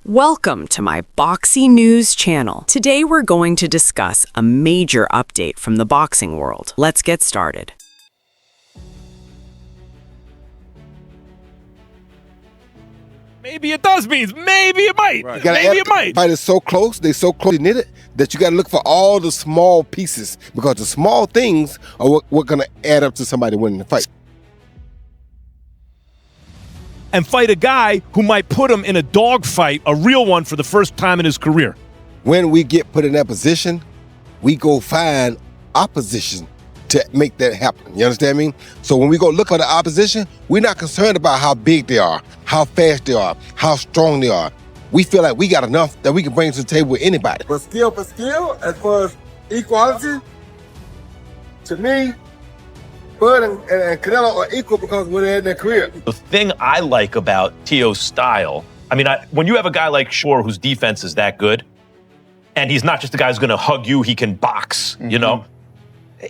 Welcome to my BOXI News channel. Today we're going to discuss a major update from the boxing world. Let's get started. Maybe it does mean, maybe it might. Right. Maybe it might. Fight is so close, they so closely knitted that you got to look for all the small pieces because the small things are what going to add up to somebody winning the fight. And fight a guy who might put him in a dogfight, a real one, for the first time in his career. When we get put in that position, we go find opposition to make that happen. You understand me? So when we go look for the opposition, we're not concerned about how big they are, how fast they are, how strong they are. We feel like we got enough that we can bring to the table with anybody. But skill for skill, as far as equality, to me, Bud and Canelo are equal because when they're in their career. The thing I like about Teo's style, when you have a guy like Shakur whose defense is that good, and he's not just a guy who's going to hug you, he can box, you know?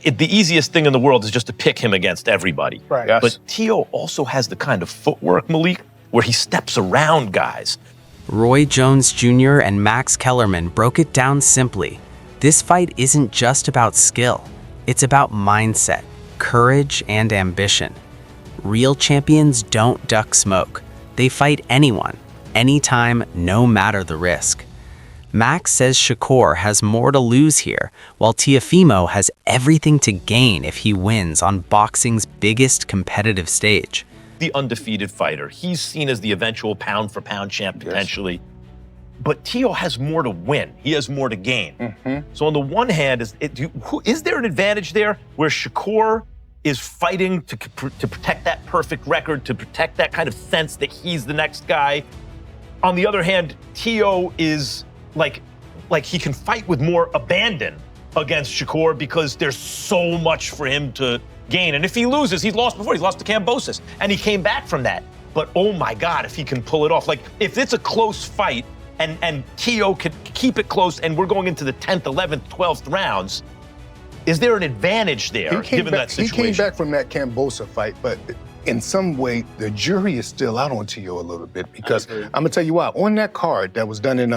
The easiest thing in the world is just to pick him against everybody. Right. Yes. But Teo also has the kind of footwork, Malik, where he steps around guys. Roy Jones Jr. and Max Kellerman broke it down simply. This fight isn't just about skill. It's about mindset, courage, and ambition. Real champions don't duck smoke. They fight anyone, anytime, no matter the risk. Max says Shakur has more to lose here, while Teofimo has everything to gain if he wins on boxing's biggest competitive stage. The undefeated fighter. He's seen as the eventual pound-for-pound champ, potentially. But Teo has more to win. He has more to gain. So on the one hand, is there an advantage there where Shakur is fighting to protect that perfect record, to protect that kind of sense that he's the next guy? On the other hand, Teo is like he can fight with more abandon against Shakur because there's so much for him to gain. And if he loses, he's lost before. He's lost to Kambosos, and he came back from that. But oh my God, if he can pull it off. Like, if it's a close fight and Teo could keep it close and we're going into the 10th, 11th, 12th rounds, is there an advantage there, given that situation? He came back from that Kambosos fight, but in some way, the jury is still out on Teo a little bit because I'm gonna tell you why. On that card that was done in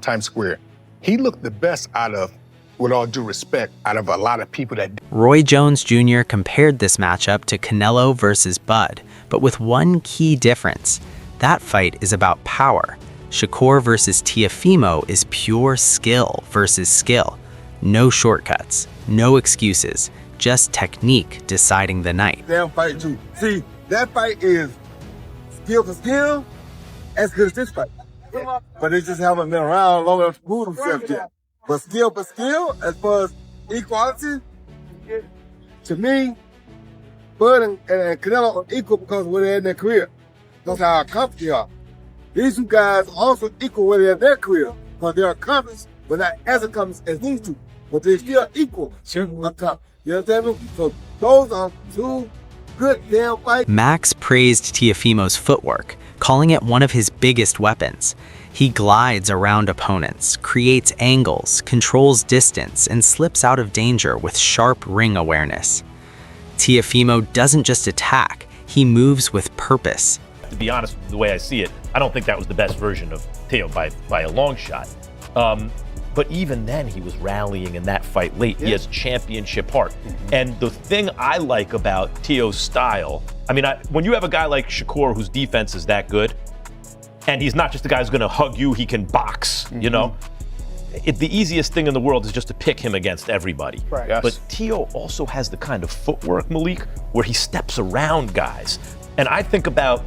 Times Square, he looked the best out of, with all due respect, out of a lot of people that. Roy Jones Jr. compared this matchup to Canelo versus Bud, but with one key difference. That fight is about power. Shakur versus Teofimo is pure skill versus skill. No shortcuts, no excuses, just technique deciding the night. Damn fight too. See, that fight is skill for skill, as good as this fight. But they just haven't been around long enough to prove themselves yet. But skill for skill, as far as equality, to me, Bud and Canelo are equal because when they're in their career. That's how accomplished they are. These two guys also equal when they're in their career because they're accomplished, but not as accomplished as these two. But they're still equal on top. You understand me? So those are two good damn fights. Max praised Teofimo's footwork, calling it one of his biggest weapons. He glides around opponents, creates angles, controls distance, and slips out of danger with sharp ring awareness. Teofimo doesn't just attack, he moves with purpose. To be honest, the way I see it, I don't think that was the best version of Teo by a long shot. But even then, he was rallying in that fight late. He has championship heart. And the thing I like about Teo's style, when you have a guy like Shakur whose defense is that good, and he's not just a guy who's going to hug you, he can box, you know? The easiest thing in the world is just to pick him against everybody. Right. Yes. But Teo also has the kind of footwork, Malik, where he steps around guys. And I think about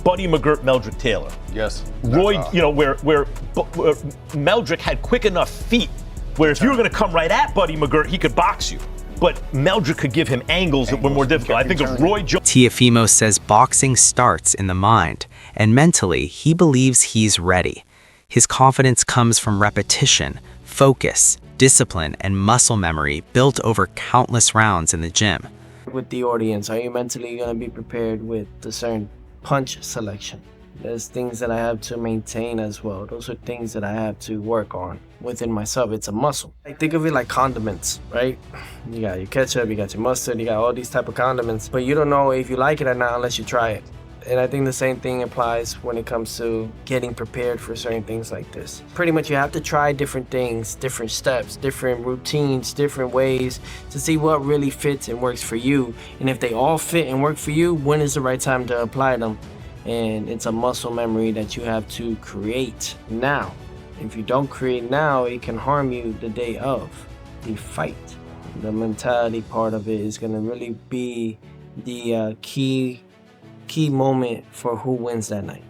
Buddy McGirt, Meldrick Taylor. Yes. Roy, where Meldrick had quick enough feet where if you were going to come right at Buddy McGirt, he could box you. But Meldrick could give him angles that were more difficult. I think of Roy Jones. Teofimo says boxing starts in the mind, and mentally, he believes he's ready. His confidence comes from repetition, focus, discipline, and muscle memory built over countless rounds in the gym. With the audience, are you mentally going to be prepared with a certain punch selection? There's things that I have to maintain as well. Those are things that I have to work on within myself. It's a muscle. I think of it like condiments, right? You got your ketchup, you got your mustard, you got all these type of condiments, but you don't know if you like it or not unless you try it. And I think the same thing applies when it comes to getting prepared for certain things like this. Pretty much you have to try different things, different steps, different routines, different ways to see what really fits and works for you. And if they all fit and work for you, when is the right time to apply them? And it's a muscle memory that you have to create now. If you don't create now, it can harm you the day of the fight. The mentality part of it is gonna really be the key moment for who wins that night.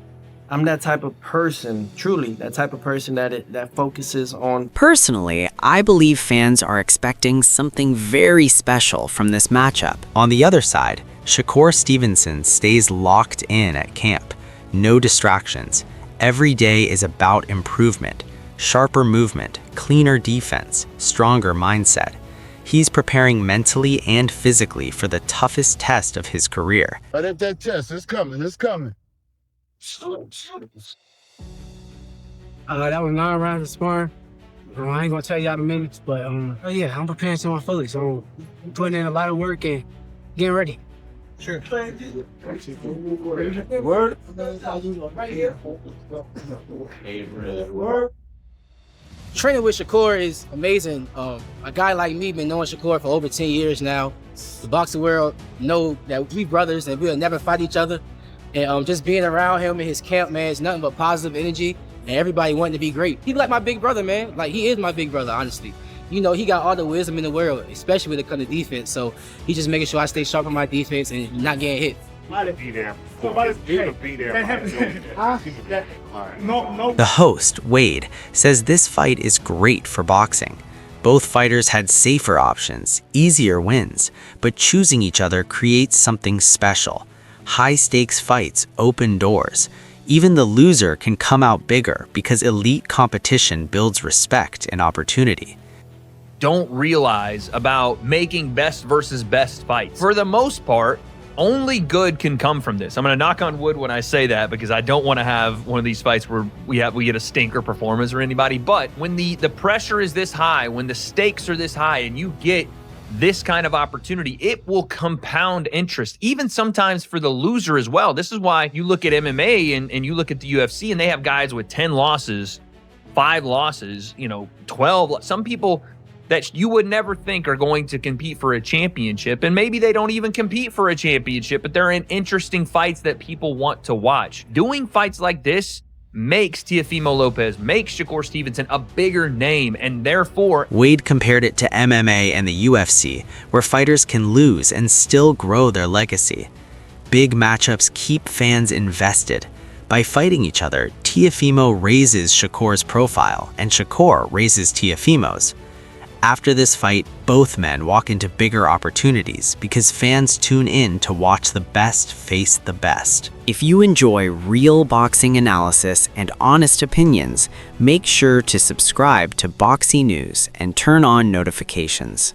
I'm that type of person, truly, that type of person that focuses on. Personally, I believe fans are expecting something very special from this matchup. On the other side, Shakur Stevenson stays locked in at camp. No distractions. Every day is about improvement, sharper movement, cleaner defense, stronger mindset. He's preparing mentally and physically for the toughest test of his career. Right at that chest, it's coming, it's coming. That was 9 rounds of sparring. I ain't gonna tell y'all the minutes, but oh yeah, I'm preparing to my fullest. So I'm putting in a lot of work and getting ready. Sure. Word. Training with Shakur is amazing. A guy like me been knowing Shakur for over 10 years now. The boxing world know that we brothers and we'll never fight each other. And just being around him in his camp, man, it's nothing but positive energy. And everybody wanting to be great. He's like my big brother, man. Like, he is my big brother, honestly. You know, he got all the wisdom in the world, especially when it comes to defense. So he's just making sure I stay sharp on my defense and not getting hit. The host, Wade, says this fight is great for boxing. Both fighters had safer options, easier wins, but choosing each other creates something special. High-stakes fights open doors. Even the loser can come out bigger because elite competition builds respect and opportunity. Don't realize about making best versus best fights. For the most part, only good can come from this. I'm gonna knock on wood when I say that because I don't want to have one of these fights where we get a stinker performance or anybody. But when the pressure is this high, when the stakes are this high, and you get this kind of opportunity, it will compound interest, even sometimes for the loser as well. This is why you look at MMA and you look at the UFC, and they have guys with 10 losses, 5 losses, 12. Some people that you would never think are going to compete for a championship, and maybe they don't even compete for a championship, but they're in interesting fights that people want to watch. Doing fights like this makes Teofimo Lopez, makes Shakur Stevenson a bigger name, and therefore... Wade compared it to MMA and the UFC, where fighters can lose and still grow their legacy. Big matchups keep fans invested. By fighting each other, Teofimo raises Shakur's profile, and Shakur raises Teofimo's. After this fight, both men walk into bigger opportunities because fans tune in to watch the best face the best. If you enjoy real boxing analysis and honest opinions, make sure to subscribe to BOXI News and turn on notifications.